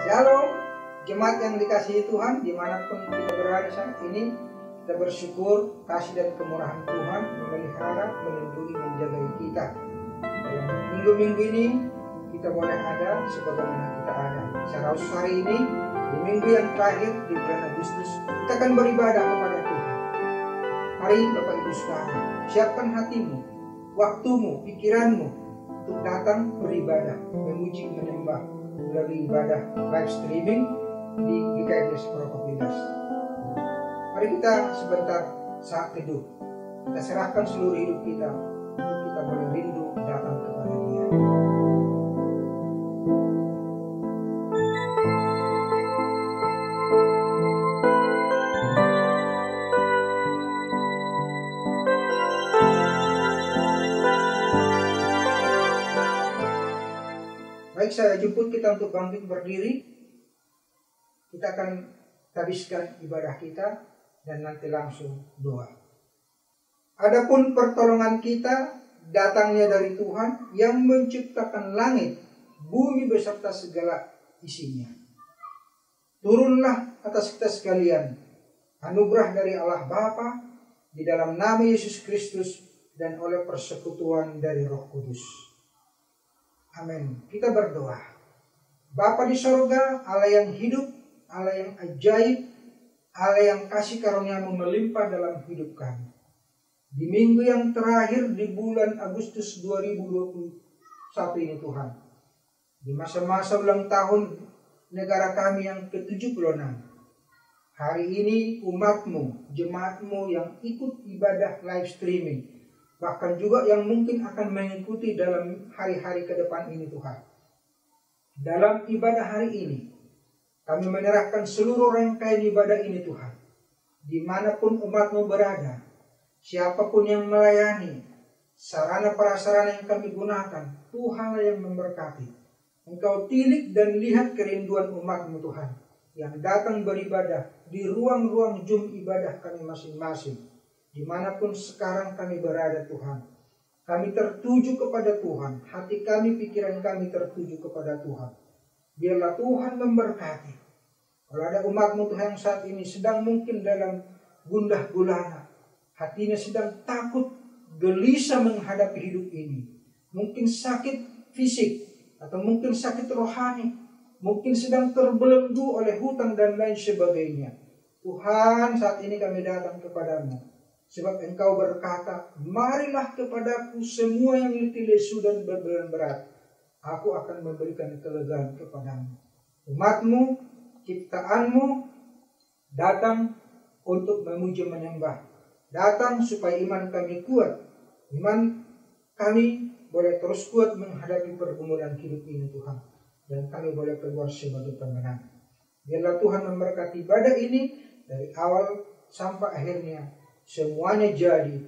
Shalom, jemaat yang dikasihi Tuhan, dimanapun kita berada saat ini, kita bersyukur kasih dan kemurahan Tuhan memelihara, melindungi, menjaga kita. Dalam minggu-minggu ini, kita boleh ada sebagaimana kita ada. Secara khusus hari ini, di minggu yang terakhir di bulan Agustus, kita akan beribadah kepada Tuhan. Mari Bapak Ibu Saudara, siapkan hatimu, waktumu, pikiranmu untuk datang beribadah, memuji, menyembah melalui ibadah live streaming di GKMS Prokopinas. Mari kita sebentar saat teduh, kita serahkan seluruh hidup kita untuk kita boleh rindu datang kepada Dia. Baik, saya jemput kita untuk bangkit berdiri. Kita akan habiskan ibadah kita dan nanti langsung doa. Adapun pertolongan kita datangnya dari Tuhan yang menciptakan langit, bumi beserta segala isinya. Turunlah atas kita sekalian anugerah dari Allah Bapa di dalam nama Yesus Kristus dan oleh persekutuan dari Roh Kudus. Amin. Kita berdoa. Bapa di sorga, Allah yang hidup, Allah yang ajaib, Allah yang kasih karunia-Mu melimpah dalam hidup kami. Di minggu yang terakhir di bulan Agustus 2021 ini Tuhan, di masa-masa ulang tahun negara kami yang ke-76, hari ini umat-Mu, jemaat-Mu yang ikut ibadah live streaming, bahkan juga yang mungkin akan mengikuti dalam hari-hari ke depan ini Tuhan. Dalam ibadah hari ini, kami menyerahkan seluruh rangkaian ibadah ini Tuhan. Dimanapun umat-Mu berada, siapapun yang melayani, sarana prasarana yang kami gunakan, Tuhanlah yang memberkati. Engkau tilik dan lihat kerinduan umat-Mu Tuhan, yang datang beribadah di ruang-ruang jum ibadah kami masing-masing. Dimanapun sekarang kami berada Tuhan, kami tertuju kepada Tuhan, hati kami, pikiran kami tertuju kepada Tuhan. Biarlah Tuhan memberkati. Kalau ada umat-Mu Tuhan yang saat ini sedang mungkin dalam gundah gulana, hatinya sedang takut, gelisah menghadapi hidup ini, mungkin sakit fisik atau mungkin sakit rohani, mungkin sedang terbelenggu oleh hutang dan lain sebagainya. Tuhan, saat ini kami datang kepadamu. Sebab Engkau berkata, marilah kepadaku semua yang letih lesu dan berbeban berat, aku akan memberikan kelegaan kepadamu. Umat-Mu, ciptaan-Mu, datang untuk memuji menyembah. Datang supaya iman kami kuat. Iman kami boleh terus kuat menghadapi pergumulan hidup ini Tuhan. Dan kami boleh keluar sebagai pemenang. Biarlah Tuhan memberkati ibadah ini dari awal sampai akhirnya. Semuanya jadi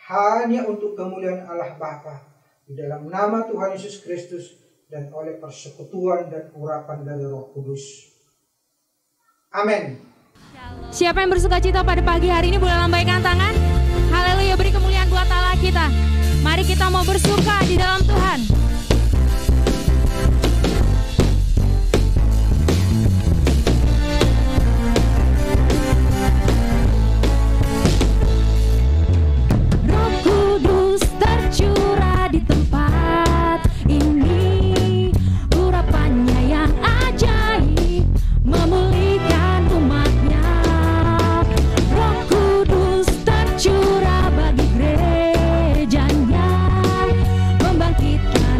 hanya untuk kemuliaan Allah Bapa di dalam nama Tuhan Yesus Kristus dan oleh persekutuan dan urapan dari Roh Kudus. Amin. Siapa yang bersukacita pada pagi hari ini boleh lambaikan tangan. Haleluya, beri kemuliaan buat Allah kita. Mari kita mau bersuka di dalam Tuhan. Curah di tempat ini, urapannya yang ajaib memulihkan umatnya. Roh Kudus tercurah bagi gerejanya, membangkitkan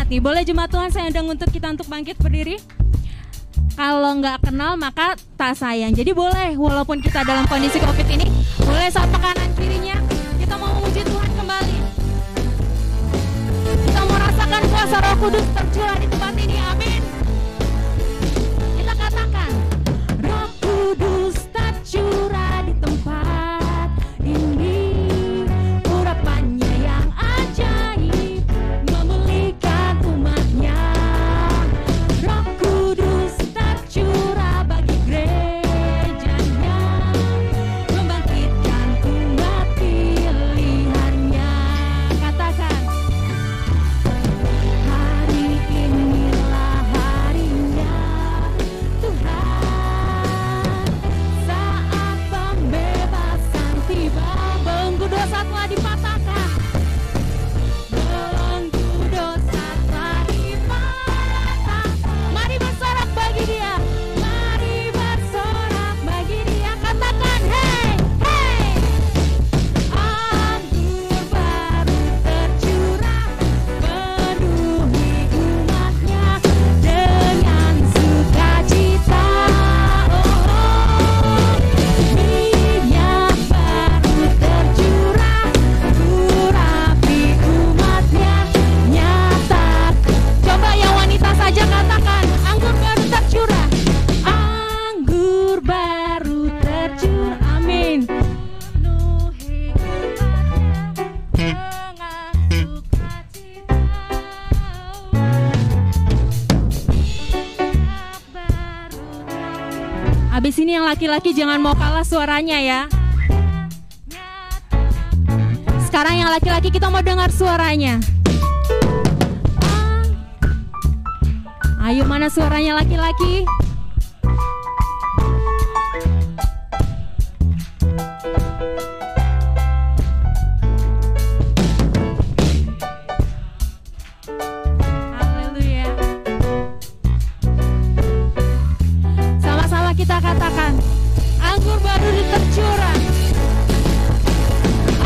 banget nih. Boleh jemaat Tuhan saya undang untuk kita untuk bangkit berdiri. Kalau nggak kenal maka tak sayang. Jadi boleh walaupun kita dalam kondisi COVID ini, boleh sapa kanan kirinya. Kita mau memuji Tuhan kembali. Kita mau rasakan kuasa Roh Kudus tercurah di tempat ini. Amin. Kita katakan, Roh Kudus tercurah di tempat ini. Urapannya yang ajaib memulihkan umatnya. Roh Kudus tercurah bagi gerejanya, membangkitkan umat pilihannya. Katakan, hari inilah harinya Tuhan, saat pembebasan tiba. Belenggu dosa telah dipatahkan, belenggu dosa telah dipatahkan. Mari bersorak bagi Dia, mari bersorak bagi Dia. Katakan, hey, hey. Anggur baru tercurah, penuhi umatnya dengan sukacita. Minyak baru tercurah, urapi umatnya nyata. Coba yang wanita saja katakan, anggur baru tercurah, anggur baru tercurah. Amin. Penuhi umatnya dengan sukacita. Abis ini yang laki-laki jangan mau kalah suaranya ya. Sekarang yang laki-laki kita mau dengar suaranya. Ayo, mana suaranya laki-laki? Haleluya. Sama-sama kita katakan, anggur baru tercurah.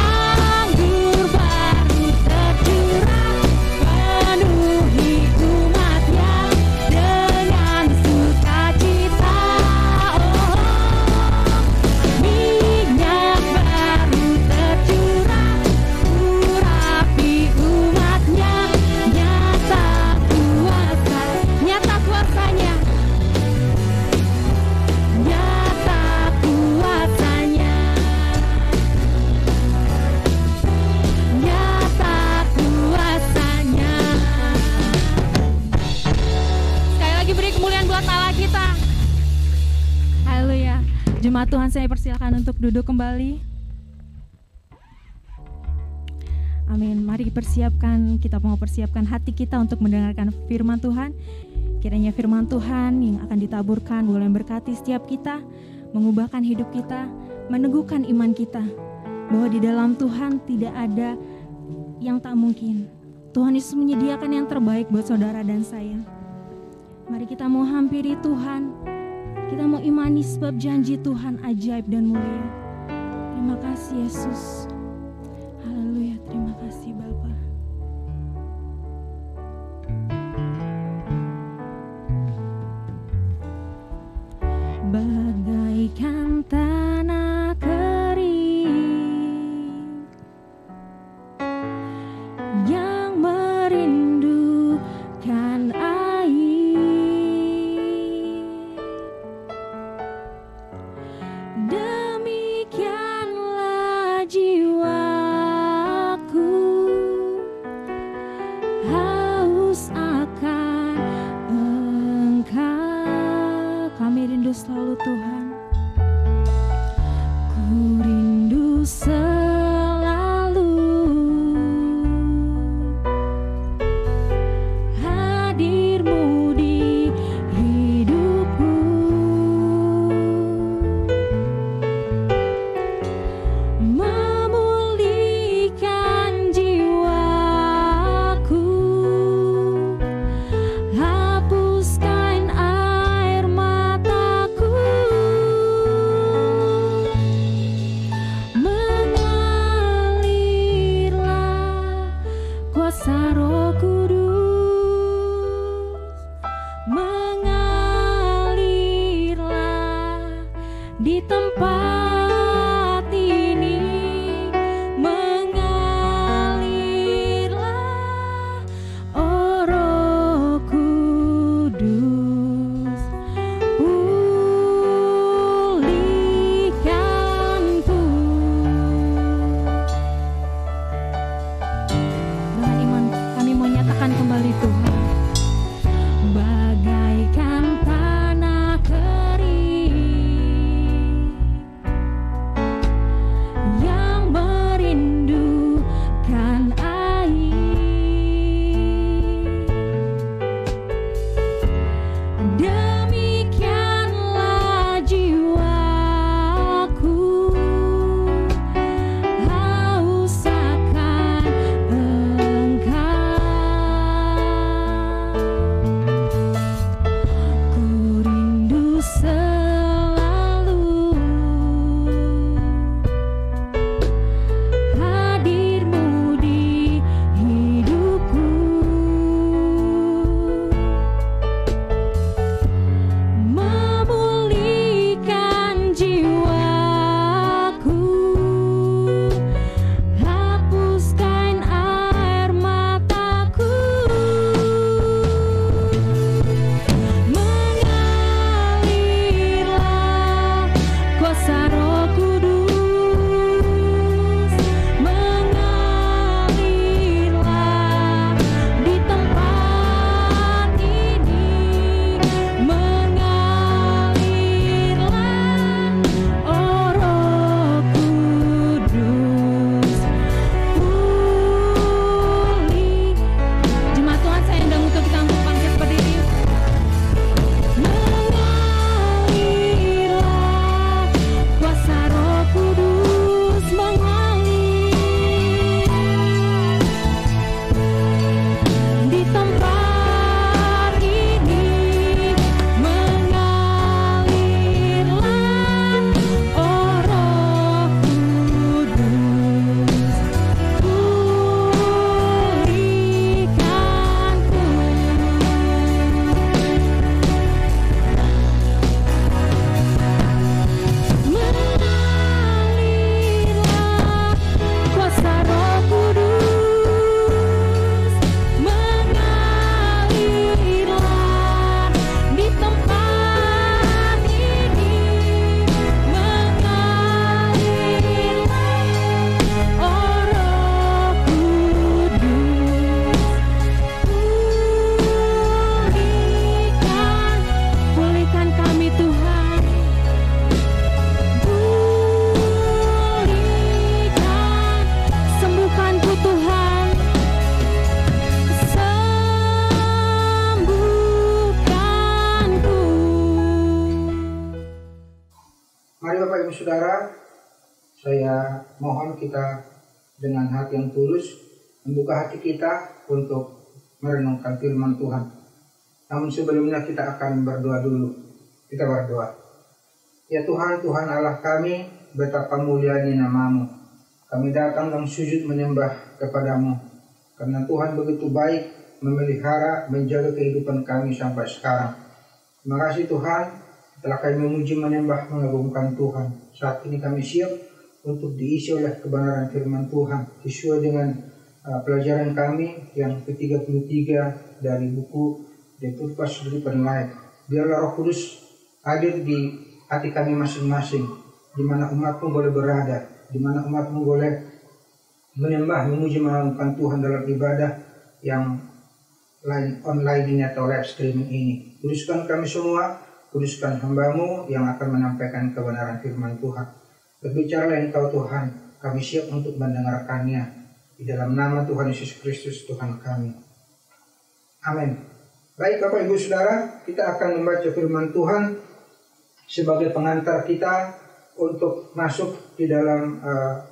Anggur baru tercurah, penuhi umatnya dengan sukacita. Minyak baru tercurah, urapi umatnya, nyata kuasanya, nyata kuasanya. Sekali lagi beri kemuliaan buat Allah kita. Haleluya. Jemaat Tuhan saya persilakan untuk duduk kembali. Amin. Mari kita mau persiapkan hati kita untuk mendengarkan firman Tuhan. Kiranya firman Tuhan yang akan ditaburkan boleh memberkati setiap kita, mengubahkan hidup kita, meneguhkan iman kita, bahwa di dalam Tuhan tidak ada yang tak mungkin. Tuhan Yesus menyediakan yang terbaik buat saudara dan saya. Mari kita mau hampiri Tuhan, kita mau imani sebab janji Tuhan ajaib dan mulia. Terima kasih Yesus. Haleluya, terima kasih Bapa. Bagaikan tanah kering yang merindukan air, demikianlah jiwaku haus akan Engkau. Kami rindu selalu Tuhan, ku rindu selalu hadir-Mu di hidupku, memulihkan jiwaku, hapuskan air mataku, saya mohon kita dengan hati yang tulus membuka hati kita untuk merenungkan firman Tuhan. Namun sebelumnya kita akan berdoa dulu. Kita berdoa. Ya Tuhan, Tuhan Allah kami, betapa mulianya nama-Mu. Kami datang dan sujud menyembah kepadamu. Karena Tuhan begitu baik memelihara, menjaga kehidupan kami sampai sekarang. Terima kasih Tuhan, telah kami memuji, menyembah, mengagungkan Tuhan. Saat ini kami siap untuk diisi oleh kebenaran firman Tuhan sesuai dengan pelajaran kami yang ke-33 dari buku The Purpose Driven Life. Biarlah Roh Kudus hadir di hati kami masing-masing, di mana umat-Mu boleh berada, di mana umat-Mu boleh menyembah, memuji, mengagungkan Tuhan dalam ibadah yang online ini atau live streaming ini. Kuduskan kami semua, kuduskan hamba-Mu yang akan menyampaikan kebenaran firman Tuhan. Berbicaralah Engkau Tuhan, kami siap untuk mendengarkannya. Di dalam nama Tuhan Yesus Kristus Tuhan kami. Amin. Baik Bapak Ibu Saudara, kita akan membaca firman Tuhan sebagai pengantar kita untuk masuk di dalam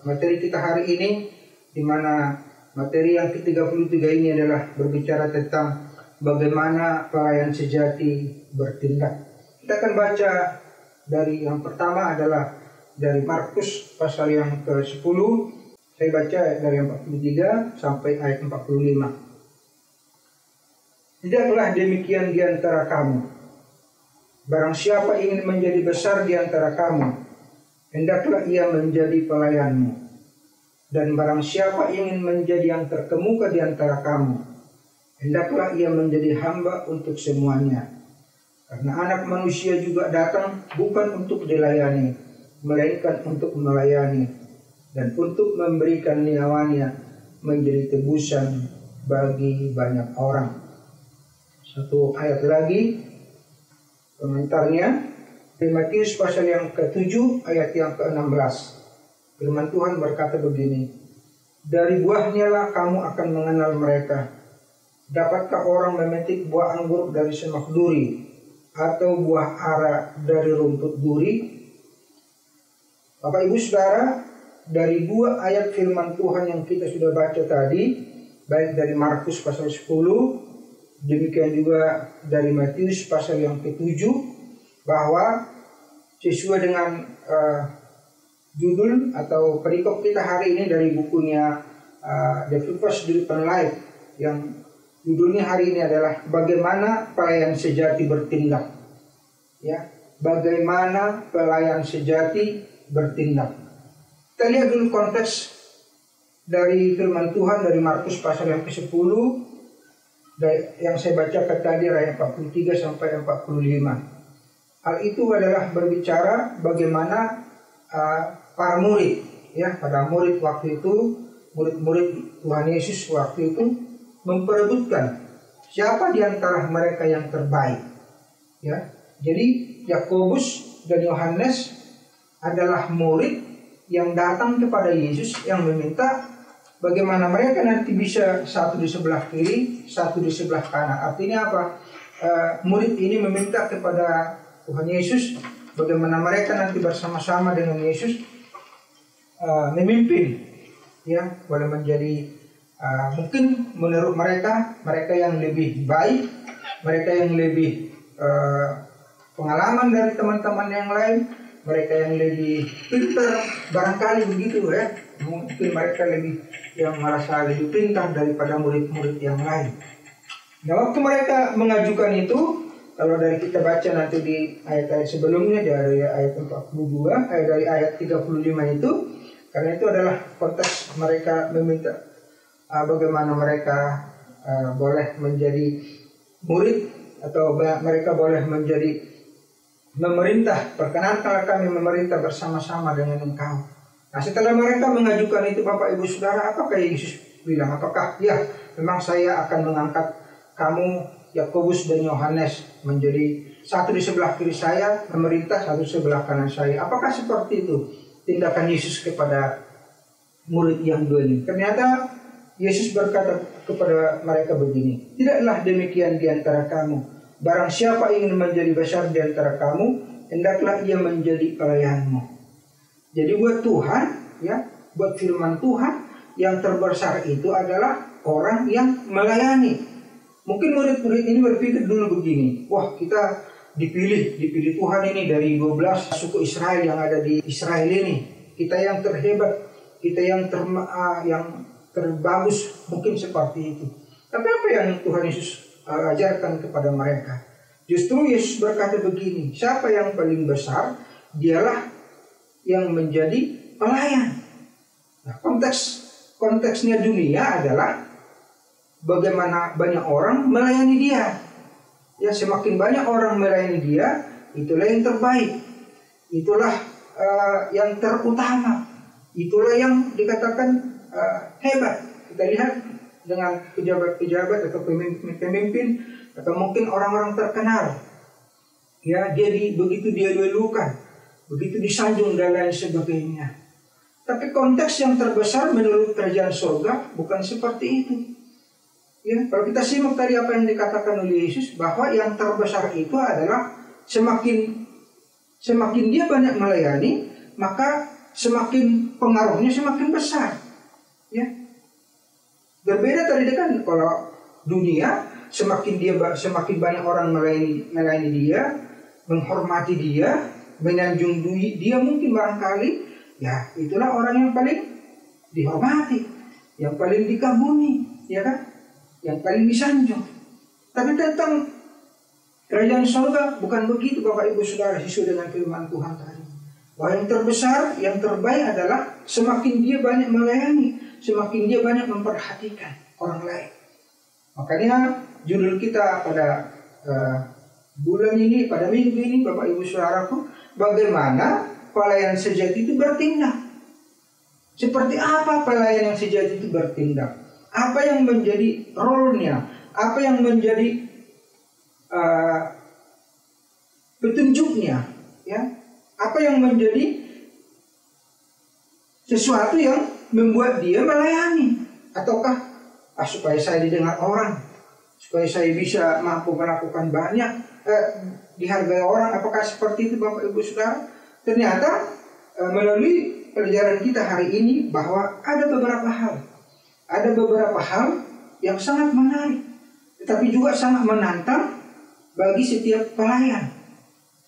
materi kita hari ini, di mana materi yang ke-33 ini adalah berbicara tentang bagaimana pelayan sejati bertindak. Kita akan baca dari yang pertama adalah dari Markus pasal yang ke-10. Saya baca dari 43 sampai ayat 45. Tidaklah demikian di antara kamu. Barang siapa ingin menjadi besar di antara kamu, hendaklah ia menjadi pelayanmu. Dan barang siapa ingin menjadi yang terkemuka di antara kamu, hendaklah ia menjadi hamba untuk semuanya. Karena Anak Manusia juga datang bukan untuk dilayani, melainkan untuk melayani, dan untuk memberikan nyawanya menjadi tebusan bagi banyak orang. Satu ayat lagi, komentarnya, di Matius pasal yang ke-7 ayat yang ke-16. Firman Tuhan berkata begini, dari buahnya lah kamu akan mengenal mereka. Dapatkah orang memetik buah anggur dari semak duri, atau buah ara dari rumput duri? Bapak Ibu Saudara, dari dua ayat firman Tuhan yang kita sudah baca tadi, baik dari Markus pasal 10, demikian juga dari Matius pasal yang ke-7, bahwa sesuai dengan judul atau perikop kita hari ini dari bukunya The Purpose Driven Life, yang judulnya hari ini adalah bagaimana pelayan sejati bertindak. Ya, bagaimana pelayan sejati bertindak. Kita lihat dulu konteks dari firman Tuhan dari Markus pasal yang ke-10 yang saya bacakan tadi ayat 43 sampai 45. Hal itu adalah berbicara bagaimana para murid, ya, pada murid waktu itu, murid-murid Tuhan Yesus waktu itu memperebutkan siapa di antara mereka yang terbaik. Ya, jadi Yakobus dan Yohanes adalah murid yang datang kepada Yesus yang meminta bagaimana mereka nanti bisa satu di sebelah kiri, satu di sebelah kanan. Artinya apa? Murid ini meminta kepada Tuhan Yesus bagaimana mereka nanti bersama-sama dengan Yesus memimpin, ya, boleh menjadi mungkin menurut mereka yang lebih baik, mereka yang lebih pengalaman dari teman-teman yang lain, mereka yang lebih pintar, barangkali begitu ya. Mungkin mereka yang merasa lebih pintar daripada murid-murid yang lain. Nah, waktu mereka mengajukan itu, kalau dari kita baca nanti di ayat-ayat sebelumnya, dari ayat 42, dari ayat 35 itu, karena itu adalah konteks mereka meminta bagaimana mereka boleh menjadi murid, atau mereka boleh menjadi memerintah. Perkenankanlah kami memerintah bersama-sama dengan Engkau. Nah, setelah mereka mengajukan itu, Bapak Ibu Saudara, apakah Yesus bilang? Apakah ya memang saya akan mengangkat kamu Yakobus dan Yohanes menjadi satu di sebelah kiri saya, memerintah, satu di sebelah kanan saya? Apakah seperti itu tindakan Yesus kepada murid yang dua ini? Ternyata Yesus berkata kepada mereka begini, tidaklah demikian di antara kamu. Barang siapa ingin menjadi besar di antara kamu, hendaklah ia menjadi pelayanmu. Jadi buat Tuhan, ya, buat firman Tuhan, yang terbesar itu adalah orang yang melayani. Mungkin murid-murid ini berpikir dulu begini, wah kita dipilih Tuhan ini dari 12 suku Israel yang ada di Israel ini. Kita yang terhebat, kita yang terbagus, mungkin seperti itu. Tapi apa yang Tuhan Yesus ajarkan kepada mereka? Justru Yesus berkata begini, siapa yang paling besar, dialah yang menjadi pelayan. Nah, konteksnya dunia adalah bagaimana banyak orang melayani dia. Ya, semakin banyak orang melayani dia, itulah yang terbaik, itulah yang terutama, itulah yang dikatakan hebat. Kita lihat dengan pejabat-pejabat atau pemimpin atau mungkin orang-orang terkenal, ya, begitu dia dilukan, begitu disanjung dan lain sebagainya. Tapi konteks yang terbesar menurut kerajaan surga bukan seperti itu. Ya, kalau kita simak tadi apa yang dikatakan oleh Yesus, bahwa yang terbesar itu adalah semakin dia banyak melayani, maka semakin pengaruhnya semakin besar. Ya, berbeda tadi kan, kalau dunia semakin banyak orang melayani dia, menghormati dia, menyanjung dia, mungkin barangkali, ya itulah orang yang paling dihormati, yang paling dikagumi, ya kan, yang paling disanjung. Tapi tentang kerajaan surga bukan begitu, Bapak Ibu Saudara, sesuai dengan firman Tuhan tadi. Bahwa yang terbesar, yang terbaik adalah semakin dia banyak melayani, semakin dia banyak memperhatikan orang lain. Makanya judul kita pada bulan ini, pada minggu ini, Bapak Ibu Saudaraku, bagaimana pelayan sejati itu bertindak. Seperti apa pelayan yang sejati itu bertindak? Apa yang menjadi role-nya? Apa yang menjadi petunjuknya? Ya? Apa yang menjadi sesuatu yang membuat dia melayani? Ataukah supaya saya didengar orang, supaya saya bisa mampu melakukan banyak, dihargai orang? Apakah seperti itu, Bapak Ibu Saudara? Ternyata melalui pelajaran kita hari ini, bahwa ada beberapa hal yang sangat menarik, tetapi juga sangat menantang bagi setiap pelayan.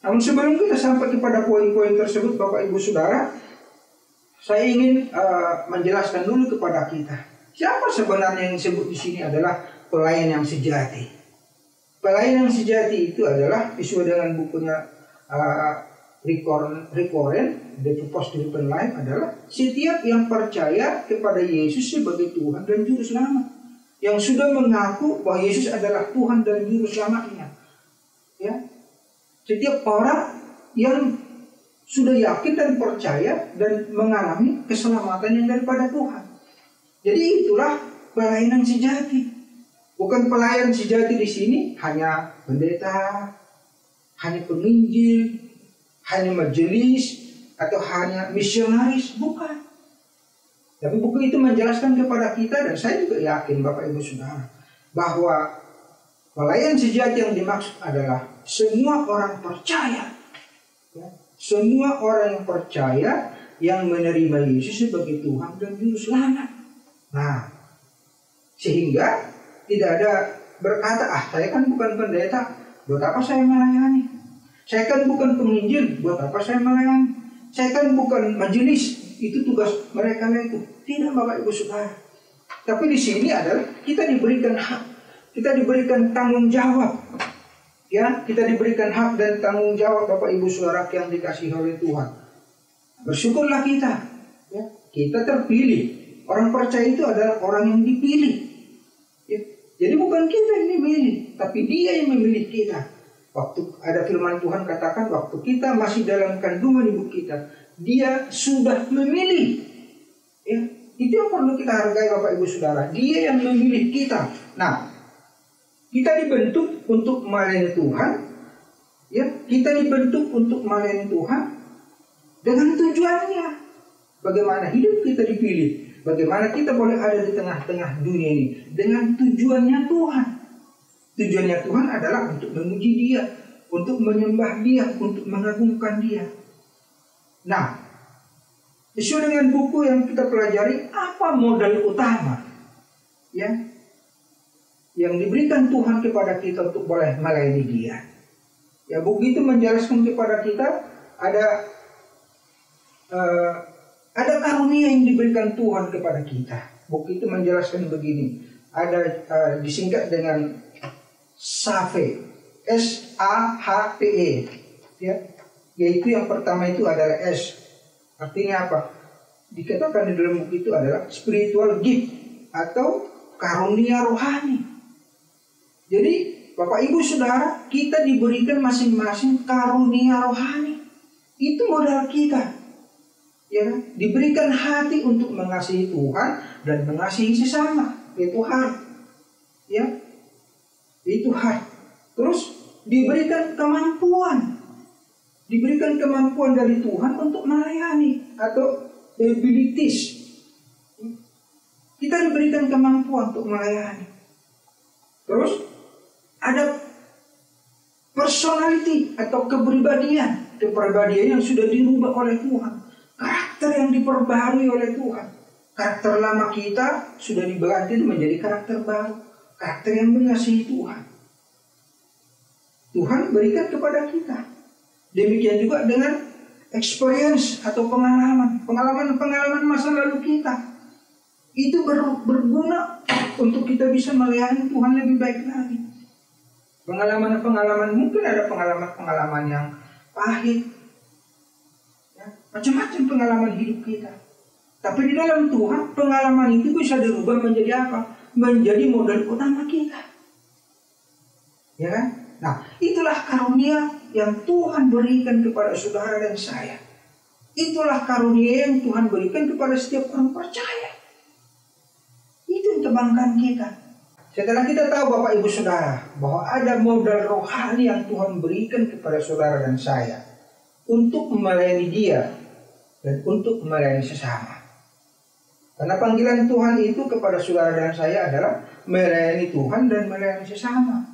Namun sebelum kita sampai kepada poin-poin tersebut, Bapak Ibu Saudara, saya ingin menjelaskan dulu kepada kita, siapa sebenarnya yang disebut di sini adalah pelayan yang sejati. Pelayan yang sejati itu adalah sesuai dengan bukunya Recoren, The Purpose Driven Life, adalah setiap yang percaya kepada Yesus sebagai Tuhan dan Juru Selamat, yang sudah mengaku bahwa Yesus adalah Tuhan dan Juru Selamatnya. Ya, setiap orang yang sudah yakin dan percaya dan mengalami keselamatan yang daripada Tuhan. Jadi itulah pelayanan sejati. Bukan pelayan sejati di sini hanya pendeta, hanya penginjil, hanya majelis, atau hanya misionaris, bukan. Tapi buku itu menjelaskan kepada kita, dan saya juga yakin Bapak Ibu Saudara, bahwa pelayan sejati yang dimaksud adalah semua orang percaya, ya, semua orang yang percaya, yang menerima Yesus sebagai Tuhan dan Juru Selamat. Nah, sehingga tidak ada berkata, saya kan bukan pendeta, buat apa saya melayani? Saya kan bukan penginjil, buat apa saya melayani? Saya kan bukan majelis, itu tugas mereka itu. Tidak, Bapak Ibu Saudara. Tapi di sini adalah kita diberikan hak, kita diberikan tanggung jawab. Ya, kita diberikan hak dan tanggung jawab, Bapak Ibu Saudara yang dikasihi oleh Tuhan. Bersyukurlah kita, ya, kita terpilih. Orang percaya itu adalah orang yang dipilih. Ya, jadi bukan kita yang memilih, tapi Dia yang memilih kita. Waktu ada firman Tuhan katakan, waktu kita masih dalam kandungan ibu kita, Dia sudah memilih. Ya, itu yang perlu kita hargai, Bapak Ibu Saudara. Dia yang memilih kita. Nah, kita dibentuk untuk melayani Tuhan. Ya, kita dibentuk untuk melayani Tuhan dengan tujuannya. Bagaimana hidup kita dipilih? Bagaimana kita boleh ada di tengah-tengah dunia ini dengan tujuannya Tuhan. Tujuannya Tuhan adalah untuk memuji Dia, untuk menyembah Dia, untuk mengagungkan Dia. Nah, Sesuai dengan buku yang kita pelajari, apa modal utama ya yang diberikan Tuhan kepada kita untuk boleh melayani Dia? Ya, buku itu menjelaskan kepada kita ada karunia yang diberikan Tuhan kepada kita. Buku itu menjelaskan begini, ada disingkat dengan SAHPE, SAHPE, ya, yaitu yang pertama itu adalah S. Artinya apa? Dikatakan di dalam buku itu adalah spiritual gift atau karunia rohani. Jadi Bapak Ibu Saudara, kita diberikan masing-masing karunia rohani. Itu modal kita, ya kan? Diberikan hati untuk mengasihi Tuhan dan mengasihi sesama. Itu heart, ya, itu heart. Terus diberikan kemampuan dari Tuhan untuk melayani atau abilities. Kita diberikan kemampuan untuk melayani. Terus ada personality atau kepribadian yang sudah dirubah oleh Tuhan, karakter yang diperbaharui oleh Tuhan. Karakter lama kita sudah diganti menjadi karakter baru, karakter yang mengasihi Tuhan. Tuhan berikan kepada kita. Demikian juga dengan experience atau pengalaman masa lalu kita. Itu berguna untuk kita bisa melayani Tuhan lebih baik lagi. Pengalaman mungkin ada pengalaman yang pahit, ya, macam-macam pengalaman hidup kita. Tapi di dalam Tuhan pengalaman itu bisa dirubah menjadi apa? Menjadi modal utama kita, ya kan? Nah, itulah karunia yang Tuhan berikan kepada saudara dan saya. Itulah karunia yang Tuhan berikan kepada setiap orang percaya. Itu kebanggaan kita. Setelah kita tahu Bapak Ibu Saudara bahwa ada modal rohani yang Tuhan berikan kepada saudara dan saya untuk melayani Dia dan untuk melayani sesama. Karena panggilan Tuhan itu kepada saudara dan saya adalah melayani Tuhan dan melayani sesama.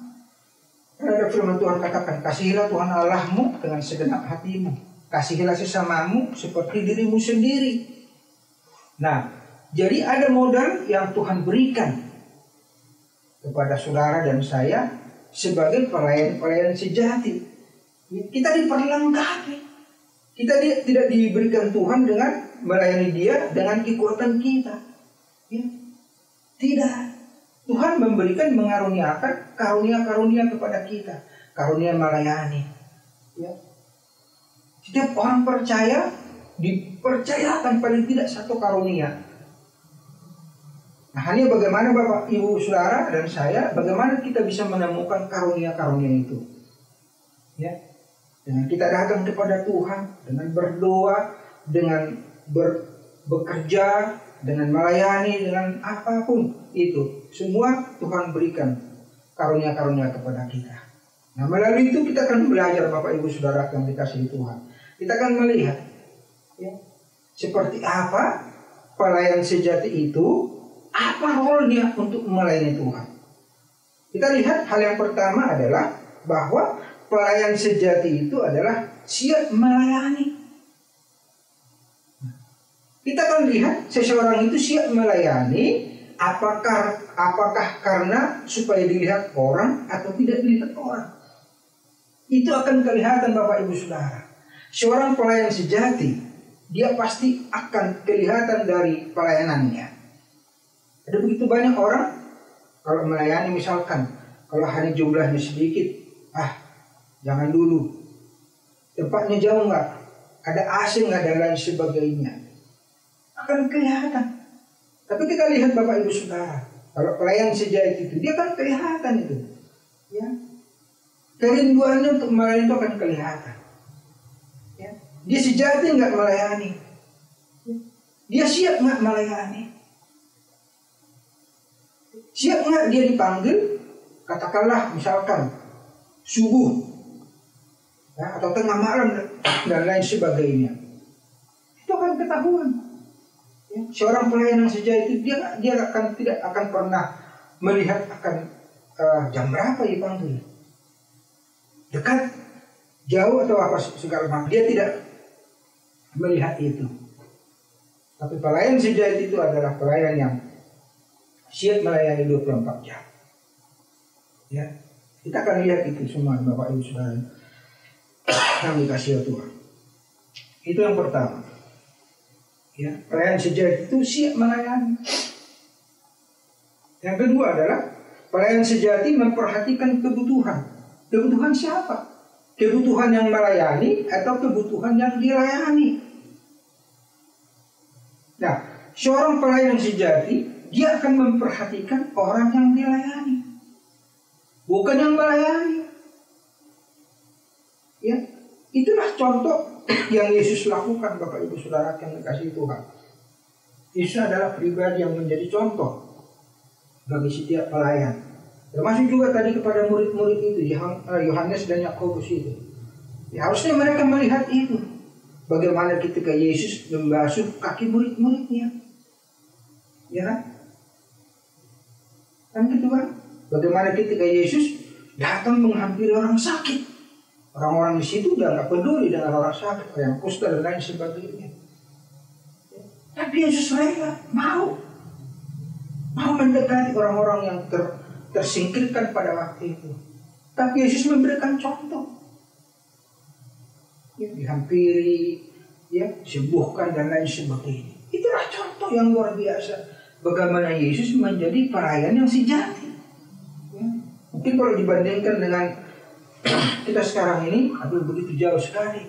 Karena ada firman Tuhan katakan, kasihilah Tuhan Allahmu dengan segenap hatimu, kasihilah sesamamu seperti dirimu sendiri. Nah, jadi ada modal yang Tuhan berikan kepada saudara dan saya sebagai pelayan sejati. Kita diperlengkapi. Kita tidak diberikan Tuhan dengan melayani Dia dengan kekuatan kita, ya. Tidak. Tuhan mengaruniakan karunia-karunia kepada kita, karunia melayani, ya. Setiap orang percaya dipercayakan paling tidak satu karunia. Nah, hanya bagaimana Bapak Ibu Saudara dan saya, bagaimana kita bisa menemukan karunia-karunia itu, ya. Dengan kita datang kepada Tuhan, dengan berdoa, dengan bekerja, dengan melayani, dengan apapun itu, semua Tuhan berikan karunia-karunia kepada kita. Nah, melalui itu kita akan belajar Bapak Ibu Saudara yang dikasihi Tuhan. Kita akan melihat, ya, seperti apa pelayan sejati itu, apa role-nya untuk melayani Tuhan. Kita lihat hal yang pertama adalah bahwa pelayan sejati itu adalah siap melayani. Kita akan lihat seseorang itu siap melayani apakah karena supaya dilihat orang atau tidak dilihat orang. Itu akan kelihatan Bapak Ibu Saudara. Seorang pelayan sejati, dia pasti akan kelihatan dari pelayanannya. Ada begitu banyak orang kalau melayani, misalkan kalau hanya jumlahnya sedikit, jangan dulu, tempatnya jauh nggak, ada AC nggak dan lain sebagainya, akan kelihatan. Tapi kita lihat Bapak Ibu Saudara, kalau pelayan sejati itu dia kan kelihatan itu, ya, kerinduannya untuk melayani itu akan kelihatan, ya. Dia sejati nggak melayani, dia siap nggak melayani, siap nggak dia dipanggil, katakanlah misalkan subuh, ya, atau tengah malam dan lain sebagainya, itu akan ketahuan. Ya, seorang pelayan yang sejati itu dia tidak akan pernah melihat akan jam berapa dipanggil, dekat, jauh atau apa segala macam. Dia tidak melihat itu. Tapi pelayan sejati itu adalah pelayan yang siap melayani 24 jam. Ya, kita akan lihat itu semua Bapak Ibu Saudara yang dikasihi Tuhan. Itu yang pertama. Ya, pelayan sejati itu siap melayani. Yang kedua adalah pelayan sejati memperhatikan kebutuhan. Kebutuhan siapa? Kebutuhan yang melayani atau kebutuhan yang dilayani. Nah, seorang pelayan sejati, dia akan memperhatikan orang yang dilayani, bukan yang melayani. Ya, itulah contoh yang Yesus lakukan, Bapak Ibu Saudara yang dikasihi Tuhan. Yesus adalah pribadi yang menjadi contoh bagi setiap pelayan. Termasuk juga tadi kepada murid-murid itu, Yohanes dan Yakobus itu. Ya, harusnya mereka melihat itu. Bagaimana ketika Yesus membasuh kaki murid-muridnya. Ya kan? Kan gitu kan? Bagaimana ketika Yesus datang menghampiri orang sakit. Orang-orang di situ udah gak peduli dengan orang sakit, yang kusta dan lain sebagainya. Tapi Yesus rela, mau mendekati orang-orang yang tersingkirkan pada waktu itu. Tapi Yesus memberikan contoh. Ya, dihampiri, ya, sembuhkan dan lain sebagainya. Itulah contoh yang luar biasa bagaimana Yesus menjadi pelayan yang sejati. Ya. Mungkin kalau dibandingkan dengan kita sekarang ini, begitu jauh sekali.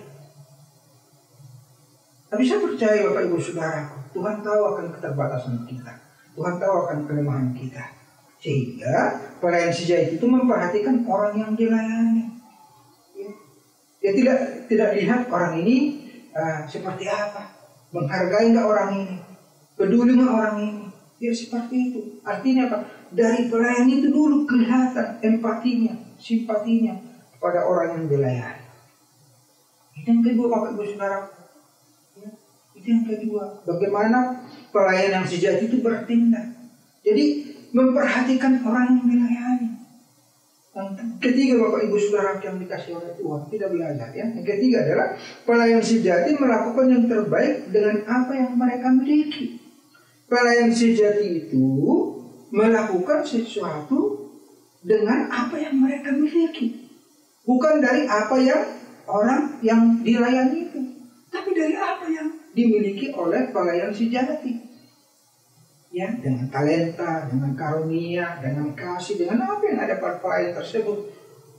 Tapi saya percaya Bapak Ibu Saudara, Tuhan tahu akan keterbatasan kita, Tuhan tahu akan kelemahan kita, sehingga pelayan sejati itu memperhatikan orang yang dilayani. Dia tidak lihat orang ini seperti apa, menghargai nggak orang ini, peduli nggak orang ini. Ya seperti itu. Artinya apa? Dari pelayan itu dulu kelihatan empatinya, simpatinya kepada orang yang dilayani. Itu yang kedua, Bapak Ibu Saudara. Ya, itu yang kedua. Bagaimana pelayan yang sejati itu bertindak. Jadi memperhatikan orang yang dilayani. Yang ketiga, Bapak Ibu Saudara yang dikasihi oleh Tuhan, tidak belajar ya. Yang ketiga adalah pelayan sejati melakukan yang terbaik dengan apa yang mereka miliki. Pelayan sejati itu melakukan sesuatu dengan apa yang mereka miliki, bukan dari apa yang orang yang dilayani itu, tapi dari apa yang dimiliki oleh pelayan sejati. Ya, dengan talenta, dengan karunia, dengan kasih, dengan apa yang ada pada pelayan tersebut.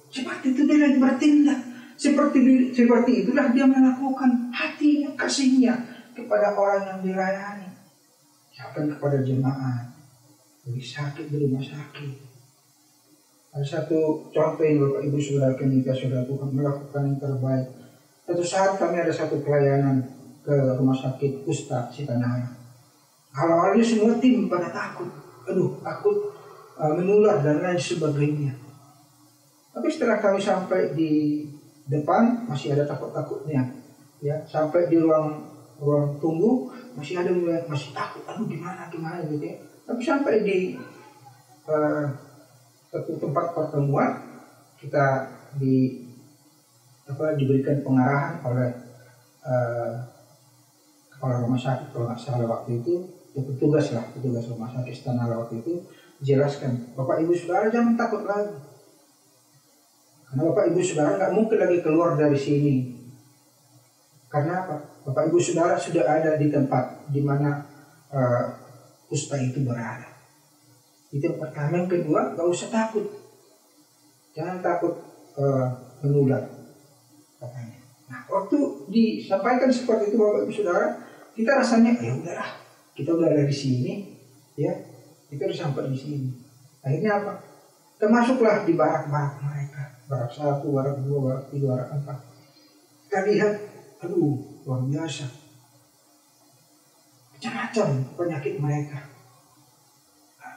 Seperti itu dia bertindak. Seperti itulah dia melakukan hatinya, kasihnya kepada orang yang dilayani. Bahkan kepada jemaat, lagi sakit di rumah sakit. Ada satu contoh yang Bapak Ibu Saudara ketika Saudara Tuhan melakukan yang terbaik. Satu saat kami ada satu pelayanan ke rumah sakit Kusta Sitanaya. Awalnya semua tim pada takut, takut menular dan lain sebagainya. Tapi setelah kami sampai di depan masih ada takut-takutnya, ya. Sampai di ruang tunggu masih ada masih takut, gimana gitu ya. Tapi sampai di satu tempat pertemuan kita diberikan pengarahan oleh kepala rumah sakit kalau nggak salah waktu itu. Petugas rumah sakit Istana waktu itu jelaskan, Bapak Ibu Saudara jangan takut lagi, karena Bapak Ibu Saudara nggak mungkin lagi keluar dari sini. Karena apa? Bapak Ibu Saudara sudah ada di tempat di mana kusta itu berada. Itu yang pertama. Yang kedua, nggak usah takut, jangan takut menular katanya. Nah, waktu disampaikan seperti itu Bapak Ibu Saudara, kita rasanya ya udahlah. Kita udah ada di sini, ya, kita udah sampai di sini. Akhirnya apa? Kita masuklah di barak-barak mereka, barak 1, barak 2, barak 3, barak 4. Kita lihat, luar biasa, macam-macam penyakit mereka.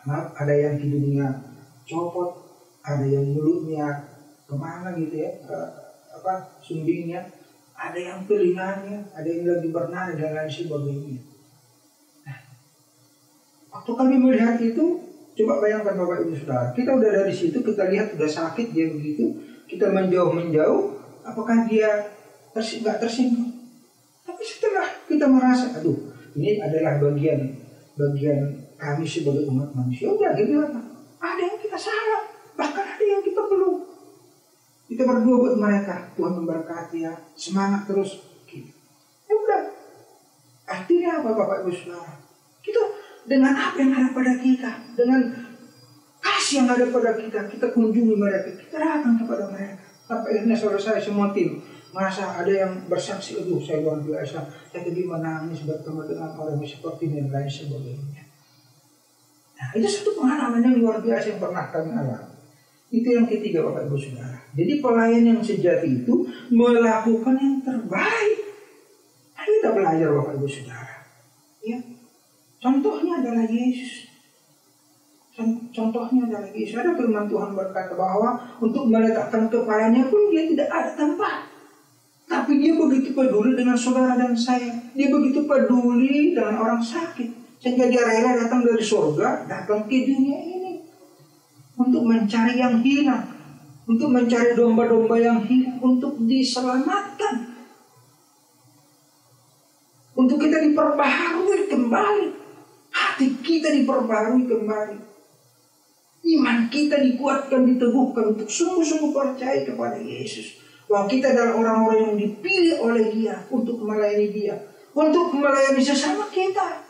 Maaf, ada yang hidungnya copot, ada yang mulutnya kemana gitu ya, sumbingnya, ada yang telinganya, ada yang lagi bernada dan lain sebagainya. Waktu kami melihat itu, coba bayangkan Bapak Ibu Saudara, kita udah dari situ, kita lihat udah sakit dia begitu, kita menjauh, apakah dia nggak tersinggung? Tapi setelah kita merasa, ini adalah bagian kami sebagai umat manusia. Udah gitu apa? Ada yang kita salah, bahkan ada yang kita belum. Kita berdoa buat mereka, Tuhan memberkati ya, semangat terus. Gitu. Ya udah. Artinya apa Bapak Ibu Saudara? Kita dengan apa yang ada pada kita, dengan kasih yang ada pada kita, kita kunjungi mereka, kita datang kepada mereka. Sampai akhirnya selesai semua tim. Merasa ada yang bersaksi, aduh saya luar biasa, saya tadi menangis bertemu dengan orang seperti ini dan lain sebagainya. Nah, itu satu pengalaman yang luar biasa yang pernah kami alami. Itu yang ketiga Bapak Ibu Saudara. Jadi pelayan yang sejati itu melakukan yang terbaik. Nah, kita belajar Bapak Ibu Saudara. Ya. Contohnya adalah Yesus. Contohnya adalah Yesus. Ada firman Tuhan berkata bahwa untuk meletakkan kepalanya pun dia tidak ada tempat. Tapi dia begitu peduli dengan saudara dan saya. Dia begitu peduli dengan orang sakit. Sehingga dia rela datang dari surga, datang ke dunia ini. Untuk mencari yang hilang. Untuk mencari domba-domba yang hilang. Untuk diselamatkan. Untuk kita diperbaharui kembali. Hati kita diperbaharui kembali. Iman kita dikuatkan, diteguhkan. Untuk sungguh-sungguh percaya kepada Yesus. Bahwa kita adalah orang-orang yang dipilih oleh Dia untuk melayani Dia, untuk melayani sesama kita.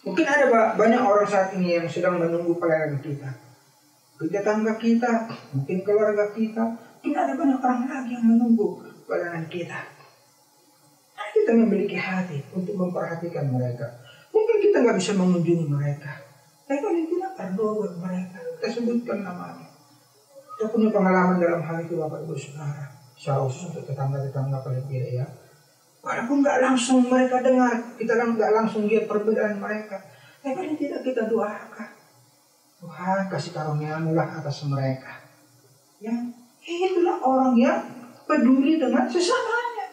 Mungkin ada banyak orang saat ini yang sedang menunggu pelayanan kita. Tetangga kita, mungkin keluarga kita, mungkin ada banyak orang lagi yang menunggu pelayanan kita. Nah, kita memiliki hati untuk memperhatikan mereka. Mungkin kita nggak bisa mengunjungi mereka, tapi paling tidak berdoa buat mereka. Kita sebutkan namanya. Kita punya pengalaman dalam hal itu Bapak Ibu Saudara. Secara khusus untuk tetangga-tetangga paling tidak ya. Walaupun nggak langsung mereka dengar, kita kan nggak langsung lihat perbedaan mereka. Tapi paling tidak kita doakan. Tuhan kasih karunia-Mu lah atas mereka. Ya, itulah orang yang peduli dengan sesamanya.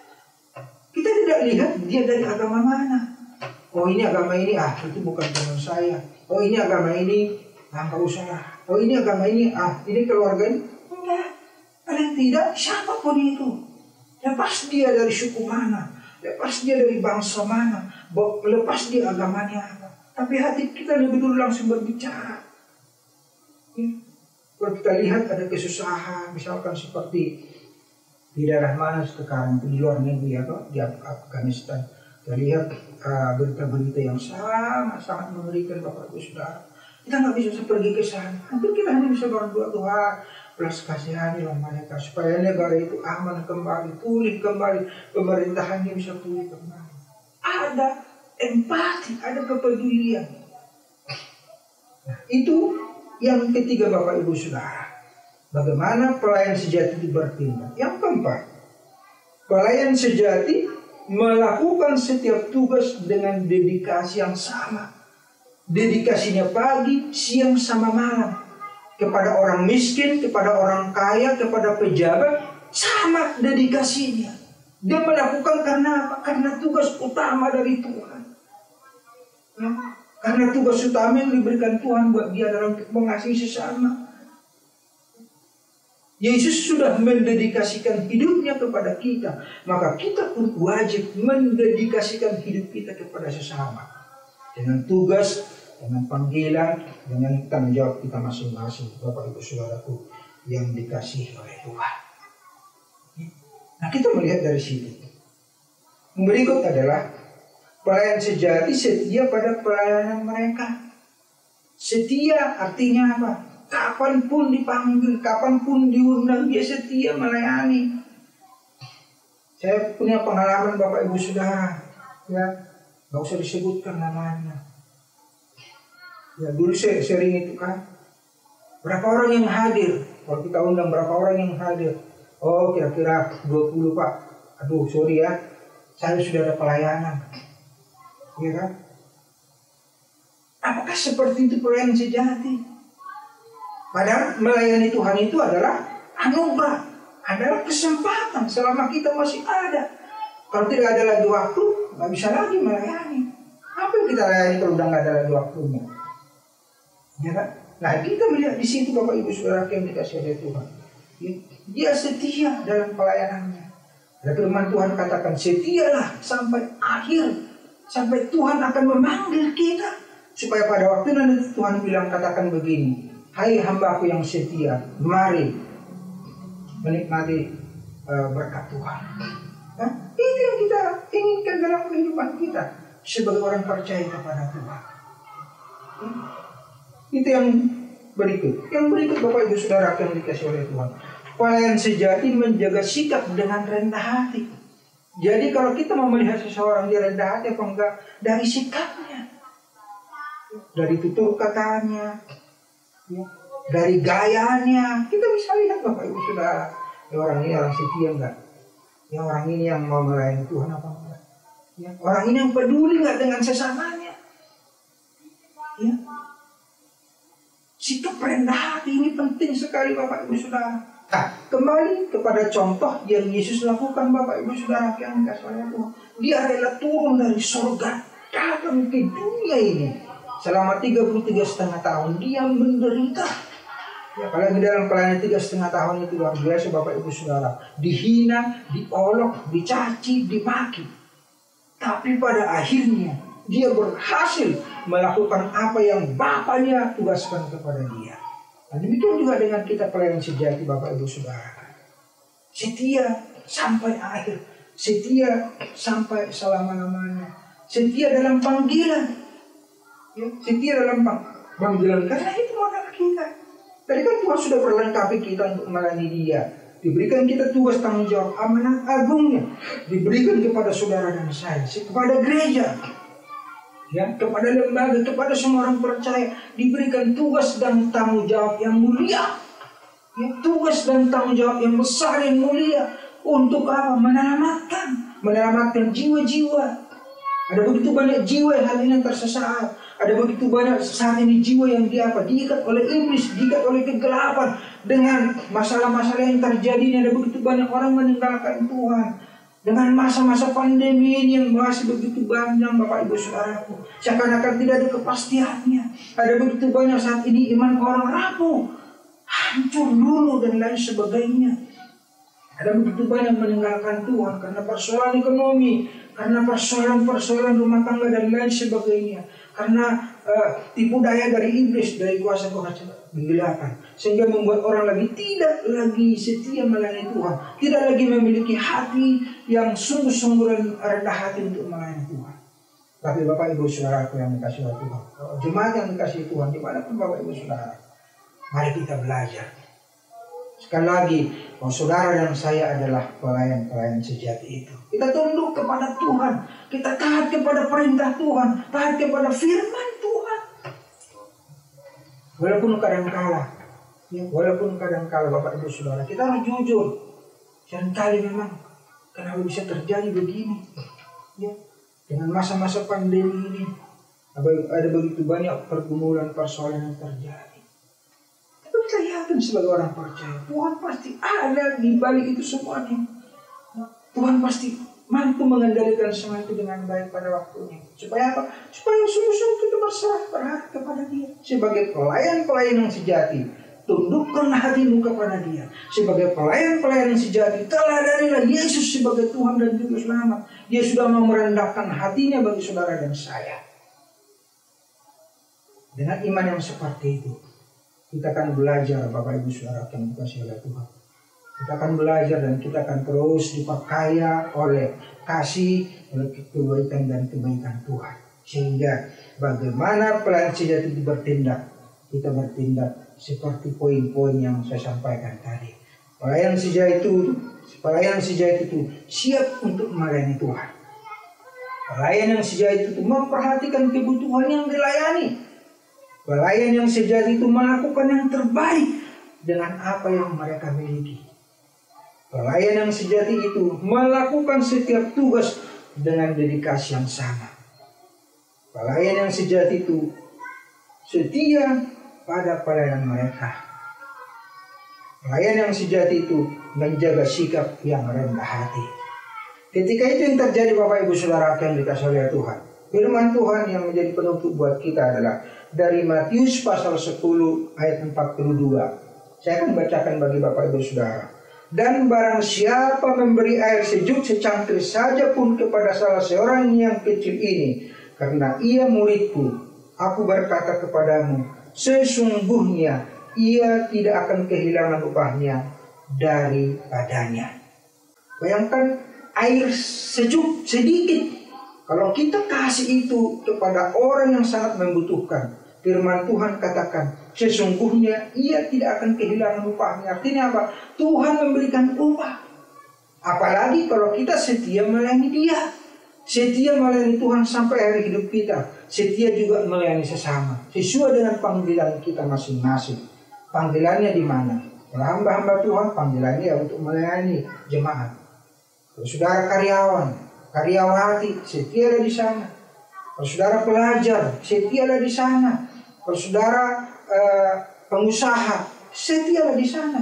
Kita tidak lihat dia dari agama mana. Oh ini agama ini, itu bukan teman saya. Oh ini agama ini, nggak usah lah. Oh ini agama ini, ini keluarga ini. Enggak. Paling tidak siapapun itu. Lepas dia dari suku mana. Lepas dia dari bangsa mana. Lepas dia agamanya apa. Tapi hati kita lebih dulu langsung berbicara. Ya. Kalau kita lihat ada kesusahan. Misalkan seperti di daerah mana sekarang. Di luar negeri atau di Afghanistan. Kita lihat berita-berita yang sangat mengerikan Bapak Ibu Saudara. Kita nggak bisa pergi ke sana. Mungkin kita hanya bisa berdoa, Tuhan belas kasihanilah mereka supaya negara itu aman kembali, pulih kembali, pemerintahannya bisa pulih kembali. Ada empati, ada kepedulian. Nah, itu yang ketiga Bapak Ibu Saudara. Bagaimana pelayan sejati itu bertindak? Yang keempat, pelayan sejati melakukan setiap tugas dengan dedikasi yang sama. Dedikasinya pagi, siang, sama malam. Kepada orang miskin, kepada orang kaya, kepada pejabat, sama dedikasinya. Dia melakukan karena apa? Karena tugas utama dari Tuhan. Ya? Karena tugas utama yang diberikan Tuhan buat dia adalah untuk mengasihi sesama. Yesus sudah mendedikasikan hidupnya kepada kita. Maka kita pun wajib mendedikasikan hidup kita kepada sesama. Dengan tugas, dengan panggilan, dengan tanggung jawab kita masing-masing, Bapak Ibu Saudaraku yang dikasihi oleh Tuhan. Nah, kita melihat dari situ. Berikut adalah pelayan sejati setia pada pelayanan mereka. Setia artinya apa? Kapanpun dipanggil, kapanpun diundang, dia setia melayani. Saya punya pengalaman Bapak Ibu Saudara, ya. Gak usah disebutkan namanya. Ya dulu saya sering itu kan. Berapa orang yang hadir? Kalau kita undang berapa orang yang hadir? Oh kira-kira 20 Pak. Aduh sorry ya. Saya sudah ada pelayanan. Ya kan? Apakah seperti itu pelayanan sejati? Padahal melayani Tuhan itu adalah anugerah. Adalah kesempatan selama kita masih ada. Kalau tidak ada lagi waktu, nggak bisa lagi melayani. Apa yang kita layani kalau udah nggak ada lagi waktunya? Ya kan? Nah kita melihat di situ Bapak Ibu Saudara yang dikasih oleh Tuhan. Dia setia dalam pelayanannya. Dan firman Tuhan katakan setialah sampai akhir Sampai Tuhan akan memanggil kita. Supaya pada waktu nanti Tuhan bilang, katakan begini, hai hamba-Ku yang setia, mari menikmati berkat Tuhan. Nah, itu yang kita inginkan dalam kehidupan kita sebagai orang percaya kepada Tuhan. Itu yang berikut. Yang berikut Bapak Ibu Saudara yang dikasih oleh Tuhan. Pelayan sejati menjaga sikap dengan rendah hati. Jadi kalau kita mau melihat seseorang dia rendah hati apa enggak, dari sikapnya, dari tutur katanya, ya, dari gayanya, kita bisa lihat Bapak Ibu Saudara, ya, orang ini orang setia enggak? Ya, orang ini yang mau melayani Tuhan apa enggak? Ya, orang ini yang peduli enggak dengan sesamanya? Ya. Sikap rendah hati ini penting sekali Bapak Ibu Saudara. Nah, kembali kepada contoh yang Yesus lakukan Bapak Ibu Saudara yang dikasih oleh Tuhan. Dia rela turun dari surga datang ke dunia ini. Selama 33,5 tahun dia menderita. Ya, apalagi dalam pelayanan 3,5 tahun itu luar biasa Bapak Ibu Saudara. Dihina, diolok, dicaci, dimaki. Tapi pada akhirnya dia berhasil melakukan apa yang Bapaknya tugaskan kepada dia. Nah, demikian juga dengan kita pelayan sejati Bapak Ibu Saudara. Setia sampai akhir. Setia sampai selama-lamanya. Setia dalam panggilan. Ya, setia dalam panggilan. Karena itu modal kita. Tadi kan Tuhan sudah perlengkapi kita untuk melayani Dia. Diberikan kita tugas tanggung jawab amanat agungnya. Diberikan kepada saudara dan saya. Kepada gereja. Ya, kepada lembaga, kepada semua orang percaya diberikan tugas dan tanggung jawab yang mulia. Ya, tugas dan tanggung jawab yang besar, yang mulia. Untuk apa? Menyelamatkan jiwa-jiwa. Ada begitu banyak jiwa yang hari ini tersesat. Ada begitu banyak saat ini jiwa yang diikat oleh iblis, diikat oleh kegelapan. Dengan masalah-masalah yang terjadi ini ada begitu banyak orang meninggalkan Tuhan. Dengan masa-masa pandemi ini yang masih begitu banyak Bapak Ibu Saudaraku, seakan-akan tidak ada kepastiannya. Ada begitu banyak saat ini iman orang rapuh, hancur dulu dan lain sebagainya. Ada begitu banyak meninggalkan Tuhan karena persoalan ekonomi, karena persoalan rumah tangga dan lain sebagainya. Karena tipu daya dari iblis, dari kuasa kegelapan, sehingga membuat orang lagi tidak lagi setia melayani Tuhan, tidak lagi memiliki hati yang sungguh-sungguh rendah hati untuk melayani Tuhan. Tapi Bapak Ibu Saudaraku yang dikasihi oleh Tuhan, jemaat yang dikasihi Tuhan, dimanapun Bapak Ibu Saudara, mari kita belajar. Sekali lagi, bahwa saudara dan saya adalah pelayan-pelayan sejati itu. Kita tunduk kepada Tuhan, kita taat kepada perintah Tuhan, taat kepada firman Tuhan. Walaupun kadang-kala Bapak Ibu Saudara, kita harus jujur. Seringkali memang kenapa bisa terjadi begini? Ya, dengan masa-masa pandemi ini ada begitu banyak pergumulan persoalan yang terjadi. Kita yakin sebagai orang percaya Tuhan pasti ada di balik itu semuanya. Tuhan pasti mampu mengendalikan semua itu dengan baik pada waktunya. Supaya apa? Supaya sungguh-sungguh kita berserah kepada Dia. Sebagai pelayan-pelayan yang sejati, tundukkan hatimu kepada Dia. Sebagai pelayan-pelayan yang sejati, teladanilah Yesus sebagai Tuhan dan Juru Selamat. Dia sudah mau merendahkan hatinya bagi saudara dan saya. Dengan iman yang seperti itu, kita akan belajar Bapak Ibu Saudara yang dikasihi oleh Tuhan. Kita akan belajar dan kita akan terus diperkaya oleh kasih, oleh kebaikan dan kebaikan Tuhan. Sehingga bagaimana pelayan sejati itu bertindak, kita bertindak seperti poin-poin yang saya sampaikan tadi. Pelayan sejati itu siap untuk melayani Tuhan. Pelayan yang sejati itu memperhatikan kebutuhan yang dilayani. Pelayan yang sejati itu melakukan yang terbaik dengan apa yang mereka miliki. Pelayan yang sejati itu melakukan setiap tugas dengan dedikasi yang sama. Pelayan yang sejati itu setia pada pelayanan mereka. Pelayan yang sejati itu menjaga sikap yang rendah hati. Ketika itu yang terjadi Bapak Ibu Saudara yang dikasihi oleh Tuhan. Firman Tuhan yang menjadi penutup buat kita adalah dari Matius pasal 10 ayat 42. Saya akan bacakan bagi Bapak Ibu Saudara. Dan barang siapa memberi air sejuk secangkir saja pun kepada salah seorang yang kecil ini, karena ia muridku, aku berkata kepadamu, sesungguhnya ia tidak akan kehilangan upahnya daripadanya. Bayangkan air sejuk sedikit. Kalau kita kasih itu kepada orang yang sangat membutuhkan, firman Tuhan katakan, sesungguhnya ia tidak akan kehilangan upahnya. Artinya apa? Tuhan memberikan upah. Apalagi kalau kita setia melayani Dia, setia melayani Tuhan sampai akhir hidup kita, setia juga melayani sesama, sesuai dengan panggilan kita masing-masing. Panggilannya di mana? Kalau hamba-hamba Tuhan, panggilannya ya untuk melayani jemaat. Kalau saudara karyawan, karyawati, setialah di sana. Kalau saudara pelajar, setialah di sana. Kalau saudara pengusaha, setialah di sana.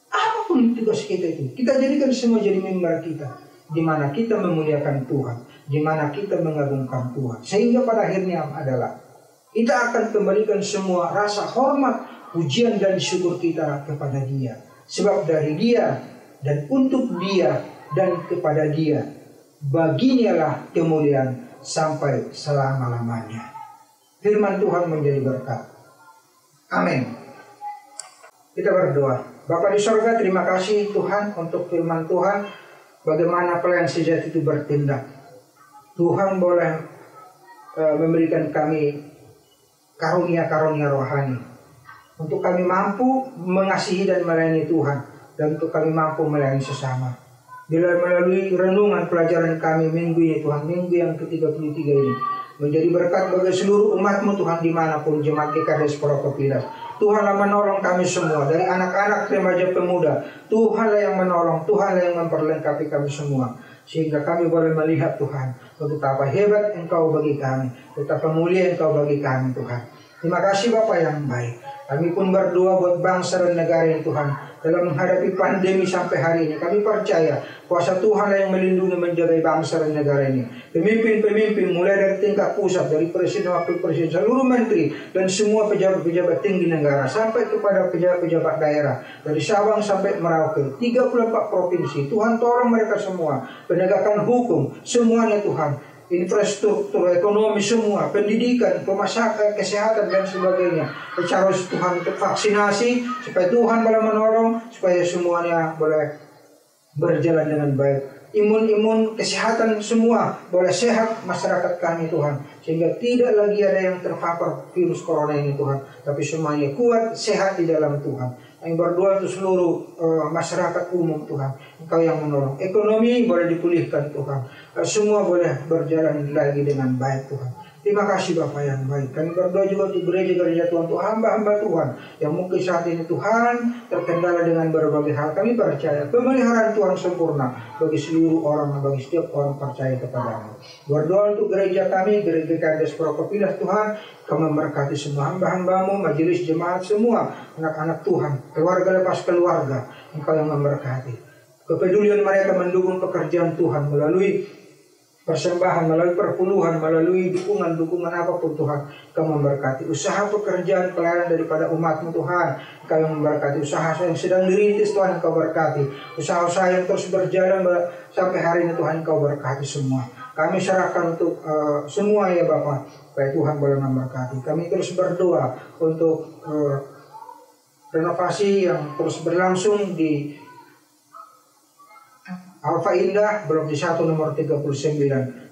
Apapun tugas kita itu, kita jadikan semua jadi mimbar kita, di mana kita memuliakan Tuhan, di mana kita mengagungkan Tuhan. Sehingga pada akhirnya adalah kita akan kembalikan semua rasa hormat, pujian dan syukur kita kepada Dia. Sebab dari Dia dan untuk Dia dan kepada Dia, baginya lah kemuliaan sampai selama-lamanya. Firman Tuhan menjadi berkat. Amin. Kita berdoa. Bapa di sorga, terima kasih Tuhan untuk firman Tuhan, bagaimana pelayan sejati itu bertindak. Tuhan boleh memberikan kami karunia-karunia rohani, untuk kami mampu mengasihi dan melayani Tuhan, dan untuk kami mampu melayani sesama. Bila melalui renungan pelajaran kami minggu ini Tuhan, minggu yang ke-33 ini, menjadi berkat bagi seluruh umat-Mu Tuhan, dimanapun jemaat GKRS Prokopilas. Tuhanlah menolong kami semua, dari anak-anak, remaja, pemuda. Tuhanlah yang menolong, Tuhanlah yang memperlengkapi kami semua, sehingga kami boleh melihat Tuhan, betapa hebat Engkau bagi kami, betapa mulia Engkau bagi kami Tuhan. Terima kasih Bapa yang baik. Kami pun berdoa buat bangsa dan negara ini Tuhan, dalam menghadapi pandemi sampai hari ini. Kami percaya kuasa Tuhan yang melindungi, menjaga bangsa dan negara ini. Pemimpin-pemimpin mulai dari tingkat pusat, dari presiden, wakil presiden, seluruh menteri, dan semua pejabat-pejabat tinggi negara, sampai kepada pejabat-pejabat daerah, dari Sabang sampai Merauke, 34 provinsi. Tuhan tolong mereka semua, penegakan hukum, semuanya Tuhan, infrastruktur, ekonomi semua, pendidikan, pemasakan, kesehatan dan sebagainya. Bicara Tuhan untuk vaksinasi, supaya Tuhan boleh menolong, supaya semuanya boleh berjalan dengan baik. Imun, kesehatan semua boleh sehat masyarakat kami Tuhan, sehingga tidak lagi ada yang terpapar virus corona ini Tuhan, tapi semuanya kuat, sehat di dalam Tuhan. Yang berdoa untuk seluruh masyarakat umum Tuhan, Engkau yang menolong. Ekonomi boleh dipulihkan Tuhan, semua boleh berjalan lagi dengan baik Tuhan. Terima kasih Bapa yang baik. Kami berdoa juga untuk gereja-gereja Tuhan, untuk hamba-hamba Tuhan yang mungkin saat ini Tuhan terkendala dengan berbagai hal. Kami percaya pemeliharaan Tuhan sempurna bagi seluruh orang, bagi setiap orang percaya kepada-Mu. Berdoa untuk gereja kami, gereja GKRS Prokopilas Tuhan, Kau memberkati semua hamba-hamba-Mu, majelis jemaat semua, anak-anak Tuhan, keluarga lepas keluarga, Engkau yang memberkati. Kepedulian mereka mendukung pekerjaan Tuhan melalui persembahan, melalui perpuluhan, melalui dukungan apapun Tuhan, Kau memberkati usaha pekerjaan pelayanan daripada umat-Mu Tuhan, Kau yang memberkati usaha yang sedang dirintis Tuhan, Kau berkati usaha-usaha yang terus berjalan sampai hari ini Tuhan, Kau berkati semua. Kami serahkan untuk semua ya Bapa, supaya Tuhan boleh memberkati. Kami terus berdoa untuk renovasi yang terus berlangsung di Alfa Indah, Blok D1 nomor 39.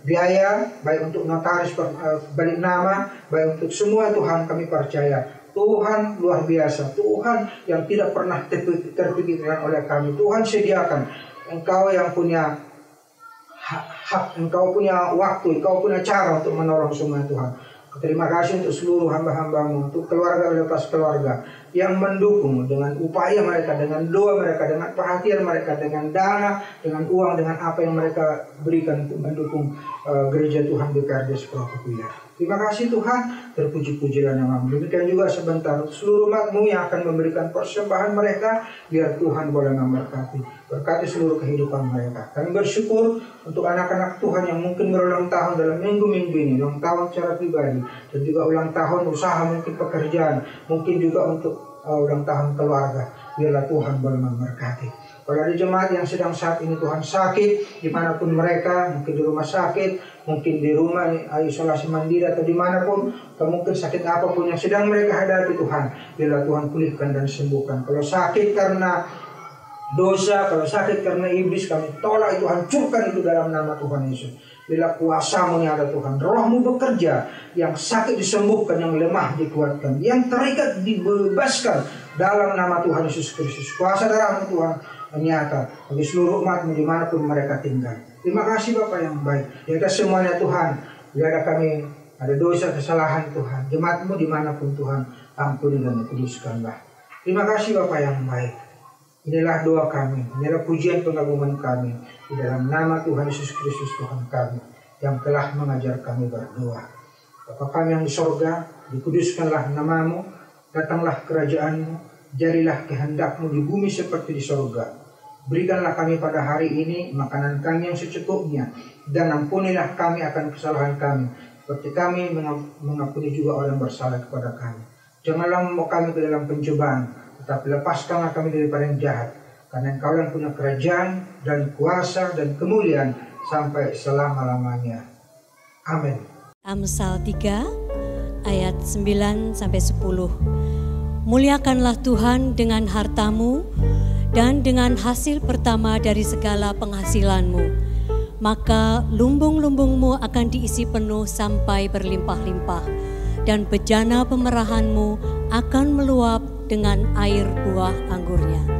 Biaya, baik untuk notaris balik nama, baik untuk semua Tuhan, kami percaya Tuhan luar biasa. Tuhan yang tidak pernah terpikirkan oleh kami. Tuhan sediakan. Engkau yang punya hak, Engkau punya waktu, Engkau punya cara untuk menolong semua Tuhan. Terima kasih untuk seluruh hamba-hamba-Mu, untuk keluarga lepas keluarga yang mendukung dengan upaya mereka, dengan doa mereka, dengan perhatian mereka, dengan dana, dengan uang, dengan apa yang mereka berikan untuk mendukung gereja Tuhan GKRS Prokopilas. Terima kasih Tuhan, terpuji-pujilah nama-Mu. Demikian juga sebentar seluruh umat-Mu yang akan memberikan persembahan mereka, biar Tuhan boleh memberkati. Berkati seluruh kehidupan mereka. Kami bersyukur untuk anak-anak Tuhan yang mungkin berulang tahun dalam minggu-minggu ini, ulang tahun secara pribadi, dan juga ulang tahun usaha, mungkin pekerjaan, mungkin juga untuk ulang tahun keluarga. Biarlah Tuhan boleh memberkati. Kalau ada jemaat yang sedang saat ini Tuhan sakit, dimanapun mereka, mungkin di rumah sakit, mungkin di rumah isolasi mandiri atau dimanapun, atau mungkin sakit apapun yang sedang mereka hadapi Tuhan, biarlah Tuhan pulihkan dan sembuhkan. Kalau sakit karena dosa, kalau sakit karena iblis, kami tolak itu, hancurkan itu dalam nama Tuhan Yesus. Bila kuasa-Mu yang ada Tuhan, Roh-Mu bekerja, yang sakit disembuhkan, yang lemah dikuatkan, yang terikat dibebaskan dalam nama Tuhan Yesus Kristus. Kuasa darah-Mu Tuhan nyata bagi seluruh umat-Mu dimanapun mereka tinggal. Terima kasih Bapa yang baik. Di atas semuanya Tuhan, bila ada kami ada dosa kesalahan Tuhan, jemaat-Mu dimanapun Tuhan, ampuni dan kuduskanlah. Terima kasih Bapa yang baik. Inilah doa kami, inilah pujian pengagungan kami di dalam nama Tuhan Yesus Kristus Tuhan kami yang telah mengajar kami berdoa. Bapa kami yang di sorga, dikuduskanlah nama-Mu, datanglah kerajaan-Mu, jadilah kehendak-Mu di bumi seperti di sorga. Berikanlah kami pada hari ini makanan kami yang secukupnya, dan ampunilah kami akan kesalahan kami, seperti kami mengampuni juga orang bersalah kepada kami. Janganlah membawa kami ke dalam pencobaan, tetapi lepaskanlah kami daripada yang jahat, karena Engkau yang punya kerajaan dan kuasa dan kemuliaan sampai selama-lamanya. Amin. Amsal 3 ayat 9-10. Muliakanlah Tuhan dengan hartamu dan dengan hasil pertama dari segala penghasilanmu, maka lumbung-lumbungmu akan diisi penuh sampai berlimpah-limpah, dan bejana pemerahanmu akan meluap dengan air buah anggurnya.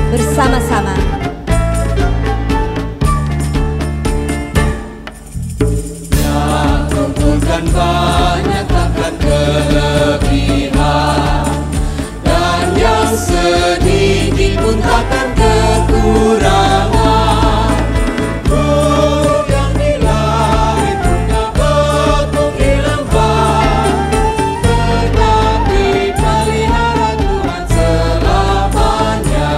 Bersama-sama. Yang kumpulkan banyak takkan kelebihan, dan yang sedikit pun takkan kekurangan. Burung yang di langit punya betung di lembah, tetapi pelihara Tuhan selamanya.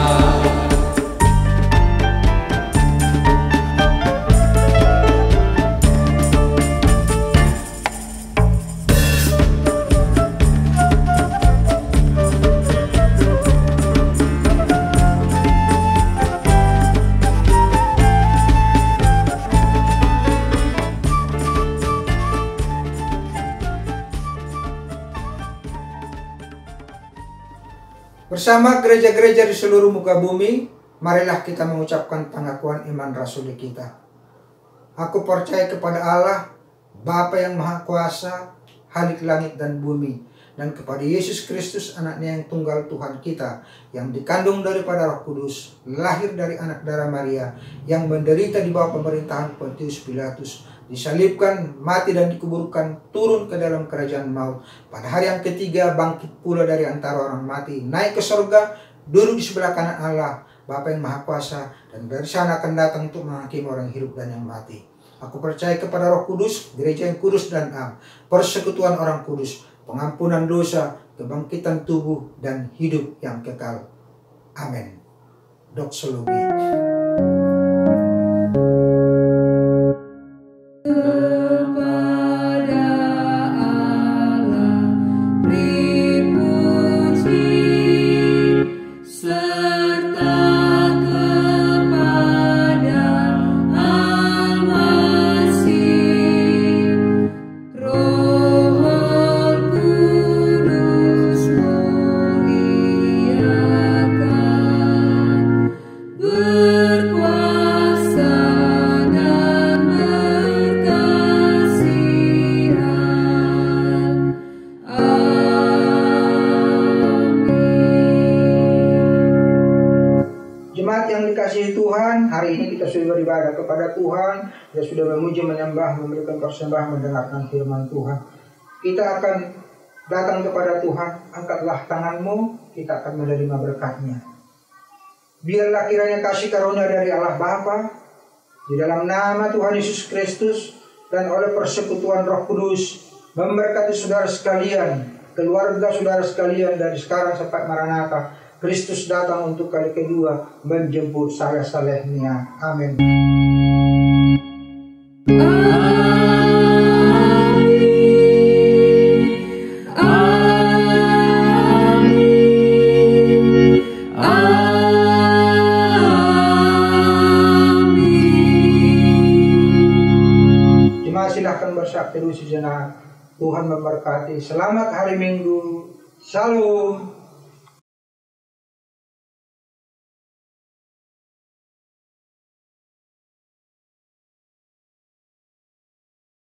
Bersama gereja-gereja di seluruh muka bumi, marilah kita mengucapkan pengakuan iman rasuli kita. Aku percaya kepada Allah, Bapa yang Maha Kuasa, Halik langit dan bumi, dan kepada Yesus Kristus, anaknya yang tunggal Tuhan kita, yang dikandung daripada Roh Kudus, lahir dari anak darah Maria, yang menderita di bawah pemerintahan Pontius Pilatus, disalibkan, mati dan dikuburkan, turun ke dalam kerajaan maut. Pada hari yang ketiga bangkit pula dari antara orang mati, naik ke surga, duduk di sebelah kanan Allah, Bapa yang Maha Kuasa, dan dari sana akan datang untuk menghakimi orang hidup dan yang mati. Aku percaya kepada Roh Kudus, gereja yang kudus dan am, persekutuan orang kudus, pengampunan dosa, kebangkitan tubuh, dan hidup yang kekal. Amin. Doksologi. Roh Kudus kepada Tuhan. Kita sudah memuji, menyembah, memberikan persembahan, mendengarkan firman Tuhan. Kita akan datang kepada Tuhan. Angkatlah tanganmu, kita akan menerima berkat-Nya. Biarlah kiranya kasih karunia dari Allah Bapa, di dalam nama Tuhan Yesus Kristus, dan oleh persekutuan Roh Kudus, memberkati saudara sekalian, keluarga saudara sekalian dari sekarang sampai Maranatha. Kristus datang untuk kali kedua menjemput saya salehnya. Amin. Silahkan bersabda dulu sejenak. Tuhan memberkati. Selamat hari Minggu. Shalom.